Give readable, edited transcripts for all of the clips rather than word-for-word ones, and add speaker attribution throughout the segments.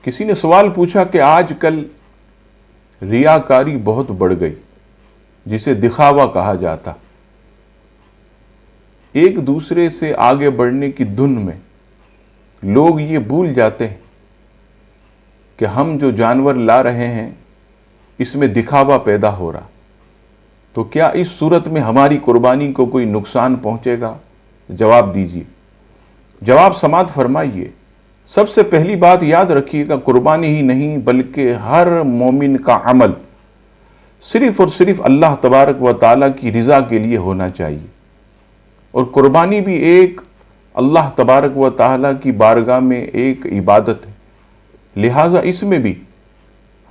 Speaker 1: کسی نے سوال پوچھا کہ آج کل ریاکاری بہت بڑھ گئی، جسے دکھاوا کہا جاتا۔ ایک دوسرے سے آگے بڑھنے کی دھن میں لوگ یہ بھول جاتے ہیں کہ ہم جو جانور لا رہے ہیں اس میں دکھاوا پیدا ہو رہا، تو کیا اس صورت میں ہماری قربانی کو کوئی نقصان پہنچے گا؟ جواب دیجیے، جواب سماعت فرمائیے۔ سب سے پہلی بات یاد رکھیے گا، قربانی ہی نہیں بلکہ ہر مومن کا عمل صرف اور صرف اللہ تبارک و تعالیٰ کی رضا کے لیے ہونا چاہیے، اور قربانی بھی ایک اللہ تبارک و تعالیٰ کی بارگاہ میں ایک عبادت ہے، لہٰذا اس میں بھی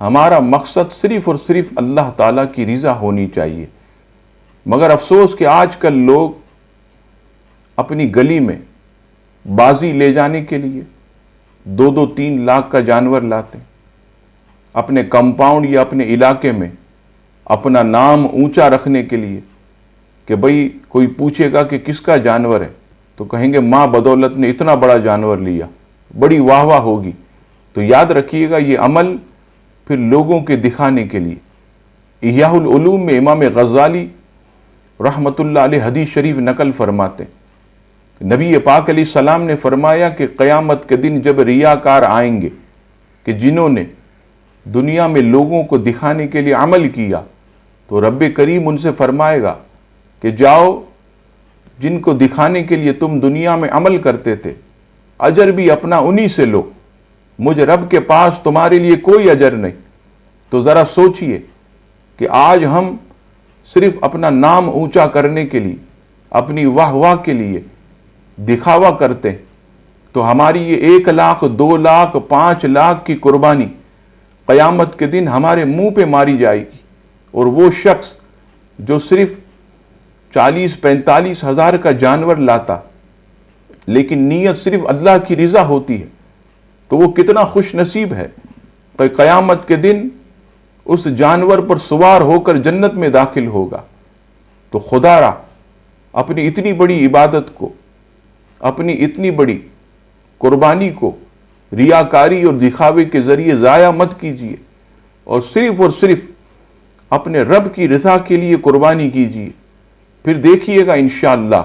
Speaker 1: ہمارا مقصد صرف اور صرف اللہ تعالیٰ کی رضا ہونی چاہیے۔ مگر افسوس کہ آج کل لوگ اپنی گلی میں بازی لے جانے کے لیے 2-3 لاکھ کا جانور لاتے ہیں، اپنے کمپاؤنڈ یا اپنے علاقے میں اپنا نام اونچا رکھنے کے لیے کہ بھئی کوئی پوچھے گا کہ کس کا جانور ہے تو کہیں گے ماں بدولت نے اتنا بڑا جانور لیا، بڑی واہ واہ ہوگی۔ تو یاد رکھیے گا یہ عمل پھر لوگوں کے دکھانے کے لیے۔ احیاء العلوم میں امام غزالی رحمۃ اللہ علیہ حدیث شریف نقل فرماتے ہیں، نبی پاک علیہ السلام نے فرمایا کہ قیامت کے دن جب ریاکار آئیں گے کہ جنہوں نے دنیا میں لوگوں کو دکھانے کے لیے عمل کیا، تو رب کریم ان سے فرمائے گا کہ جاؤ، جن کو دکھانے کے لیے تم دنیا میں عمل کرتے تھے اجر بھی اپنا انہی سے لو، مجھ رب کے پاس تمہارے لیے کوئی اجر نہیں۔ تو ذرا سوچئے کہ آج ہم صرف اپنا نام اونچا کرنے کے لیے، اپنی واہ واہ کے لیے دکھاوا کرتے ہیں، تو ہماری یہ 1 لاکھ 2 لاکھ 5 لاکھ کی قربانی قیامت کے دن ہمارے منہ پہ ماری جائے گی، اور وہ شخص جو صرف 40-45 ہزار کا جانور لاتا لیکن نیت صرف اللہ کی رضا ہوتی ہے، تو وہ کتنا خوش نصیب ہے کہ قیامت کے دن اس جانور پر سوار ہو کر جنت میں داخل ہوگا۔ تو خدا را اپنی اتنی بڑی عبادت کو، اپنی اتنی بڑی قربانی کو ریاکاری اور دکھاوے کے ذریعے ضائع مت کیجیے، اور صرف اپنے رب کی رضا کے لیے قربانی کیجیے۔ پھر دیکھیے گا انشاءاللہ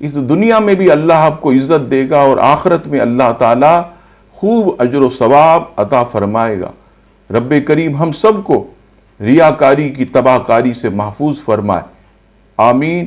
Speaker 1: اس دنیا میں بھی اللہ آپ کو عزت دے گا، اور آخرت میں اللہ تعالیٰ خوب اجر و ثواب عطا فرمائے گا۔ رب کریم ہم سب کو ریاکاری کی تباہ کاری سے محفوظ فرمائے، آمین۔